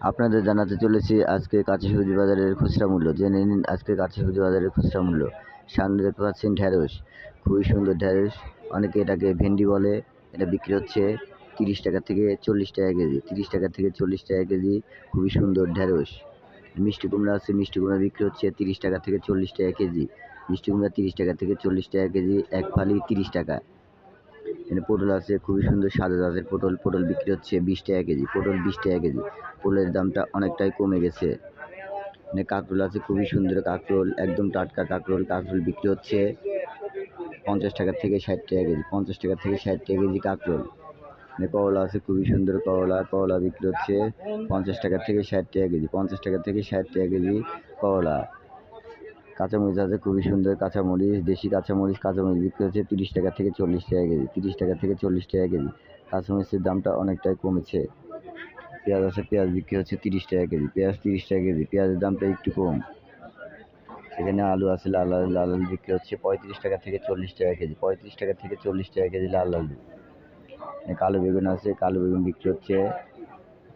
আপনাদের জানাতে চলেছি আজকে কাঁচা সবজি বাজারের খুচরা মূল্য। জেনে নিন আজকে কাঁচা সবজি বাজারের খুচরা মূল্য। সামনে দেখতে পাচ্ছেন ঢ্যাঁড়স, খুবই সুন্দর ঢ্যাঁড়স। অনেকে এটাকে ভেন্ডি বলে। এটা বিক্রি হচ্ছে 30 টাকা থেকে 40 টাকা কেজি। 30 টাকা থেকে 40 টাকা কেজি, খুবই সুন্দর ঢ্যাঁড়স। মিষ্টি কুমড়া আছে, মিষ্টি কুমড়া বিক্রি হচ্ছে 30 টাকা থেকে 40 টাকা কেজি। মিষ্টি কুমড়া 30 টাকা থেকে 40 টাকা কেজি, এক ফালি 30 টাকা। এখানে পটল আছে, খুবই সুন্দর সাদা জাতের পটল। পটল বিক্রি হচ্ছে 20 টাকা কেজি। পটল 20 টাকা কেজি। পটলের দামটা অনেকটাই কমে গেছে। এখানে কাঁকরোল আছে, খুবই সুন্দর কাঁকরোল, একদম টাটকা কাঁকরোল। কাঁকরোল বিক্রি হচ্ছে 50 টাকা থেকে 60 টাকা কেজি। 50 টাকা থেকে 60 টাকা কেজি কাঁকরোল। এখানে করলা আছে, খুবই সুন্দর করলা। করলা বিক্রি হচ্ছে 50 টাকা থেকে 60 টাকা কেজি। 50 টাকা থেকে 60 টাকা কেজি করলা। কাঁচামরিচ আছে, খুবই সুন্দর কাঁচামরিচ, দেশি কাঁচামরিচ। কাঁচামরিচ বিক্রি হচ্ছে 30 টাকা থেকে 40 টাকা কেজি। 30 টাকা থেকে 40 টাকা কেজি। কাঁচামরিচের দামটা অনেকটাই কমেছে। পেঁয়াজ আছে, পেঁয়াজ বিক্রি হচ্ছে 30 টাকা কেজি। পেঁয়াজ 30 টাকা কেজি, পেঁয়াজের দামটা একটু কম। এখানে আলু আছে, লাল আলু। লাল আলু বিক্রি হচ্ছে 35 টাকা থেকে 40 টাকা কেজি। 35 টাকা থেকে 40 টাকা কেজি লাল আলু। কালো বেগুন আছে, কালো বেগুন বিক্রি হচ্ছে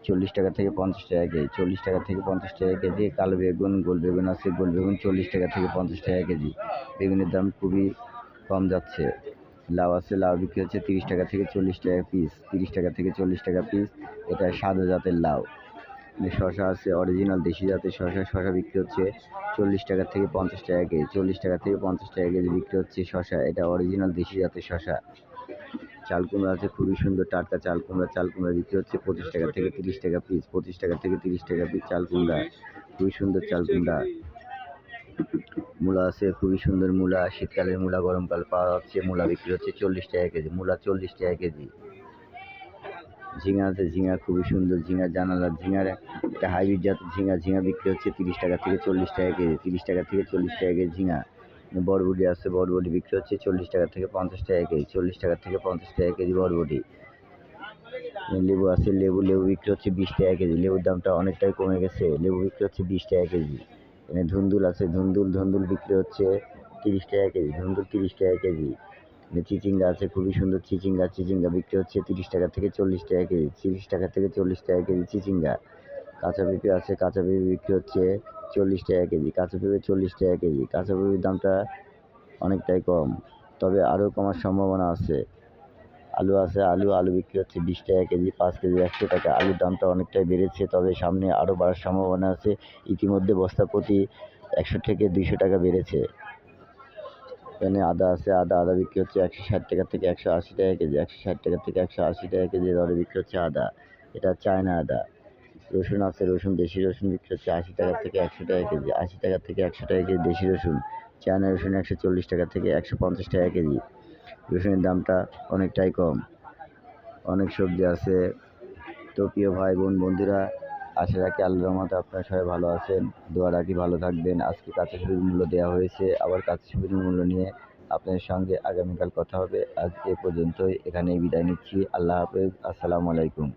40 টাকা থেকে 50 টাকা কেজি। 40 টাকা থেকে 50 টাকা কেজি কালো বেগুন। গোল বেগুন আছে, গোল বেগুন 40 টাকা থেকে 50 টাকা কেজি। বেগুনের দাম খুবই কম যাচ্ছে। লাউ আছে, লাউ বিক্রি হচ্ছে 30 টাকা থেকে 40 টাকা পিস। 30 টাকা থেকে 40 টাকা পিস। এটা সাদা জাতের লাউ। শশা আছে, অরিজিনাল দেশি জাতের শশা। শশা বিক্রি হচ্ছে 40 টাকা থেকে 50 টাকা কেজি। 40 টাকা থেকে 50 টাকা কেজি বিক্রি হচ্ছে শশা। এটা অরিজিনাল দেশি জাতের শশা। চাল কুমড়া আছে, খুবই সুন্দর টাটকা চাল কুমড়া। চাল কুমড়া বিক্রি হচ্ছে 25 টাকা থেকে 30 টাকা পিস। 25 টাকা থেকে 30 টাকা পিস চাল কুমড়া, খুবই সুন্দর চাল কুমড়া। মূলা আছে, খুবই সুন্দর মূলা। শীতকালের মূলা গরমকাল পাওয়া যাচ্ছে। মূলা বিক্রি হচ্ছে 40 টাকা কেজি। মূলা 40 টাকা কেজি। ঝিঙা আছে, ঝিঙা খুবই সুন্দর ঝিঙা, জানালার ঝিঙার একটা হাইব্রিড জাতের ঝিঙা। ঝিঙা বিক্রি হচ্ছে 30 টাকা থেকে 40 টাকা কেজি। 30 টাকা থেকে 40 টাকা কেজি ঝিঙা। বরবটি আছে, বরবটি বিক্রি হচ্ছে 40 টাকা থেকে 50 টাকা কেজি। 40 টাকা থেকে 50 টাকা কেজি বরবটি। লেবু আছে, লেবু বিক্রি হচ্ছে 20 টাকা কেজি। লেবুর দামটা অনেকটাই কমে গেছে। লেবু বিক্রি হচ্ছে 20 টাকা কেজি। এখানে ধুন্দুল আছে, ধুন্দুল বিক্রি হচ্ছে 30 টাকা কেজি। ধুন্দুল 30 টাকা কেজি। চিচিঙ্গা আছে, খুবই সুন্দর চিচিঙ্গা বিক্রি হচ্ছে 30 টাকা থেকে 40 টাকা কেজি। 30 টাকা থেকে 40 টাকা কেজি চিচিঙ্গা। কাঁচা পেঁপে আছে, কাঁচা পেঁপে বিক্রি হচ্ছে 40 টাকা কেজি। কাঁচা পেঁপে 40 টাকা কেজি। কাঁচা পেঁপের দামটা অনেকটাই কম, তবে আরও কমার সম্ভাবনা আছে। আলু আছে, আলু বিক্রি হচ্ছে 20 টাকা কেজি। 5 কেজি 100 টাকা। আলুর দামটা অনেকটাই বেড়েছে, তবে সামনে আরও বাড়ার সম্ভাবনা আছে। ইতিমধ্যে বস্তা প্রতি 100 থেকে 200 টাকা বেড়েছে। এখানে আদা আছে, আদা বিক্রি হচ্ছে 160 টাকা থেকে 180 টাকা কেজি। 160 টাকা থেকে 180 টাকা কেজি দরে বিক্রি হচ্ছে আদা। এটা চায়না আদা। রসুন আছে, দেশি রসুন বিক্রি হচ্ছে 80 টাকা থেকে 100 টাকা কেজি। 80 টাকা থেকে 100 টাকা কেজি দেশি রসুন। চায়না রসুন 140 টাকা থেকে 150 টাকা কেজি। রসুনের দামটা অনেকটাই কম। অনেক সবজি আছে। তো প্রিয় ভাই বোন বন্ধুরা, আশা রাখি আল্লাহর রহমতে আপনারা সবাই ভালো আছেন। দোয়া রাখি ভালো থাকবেন। আজকে কাঁচা সবজির মূল্য দেওয়া হয়েছে, আবার কাঁচা সবজির মূল্য নিয়ে আপনাদের সঙ্গে আগামীকাল কথা হবে। আজ এ পর্যন্তই, এখানেই বিদায় নিচ্ছি। আল্লাহ হাফেজ, আসসালামু আলাইকুম।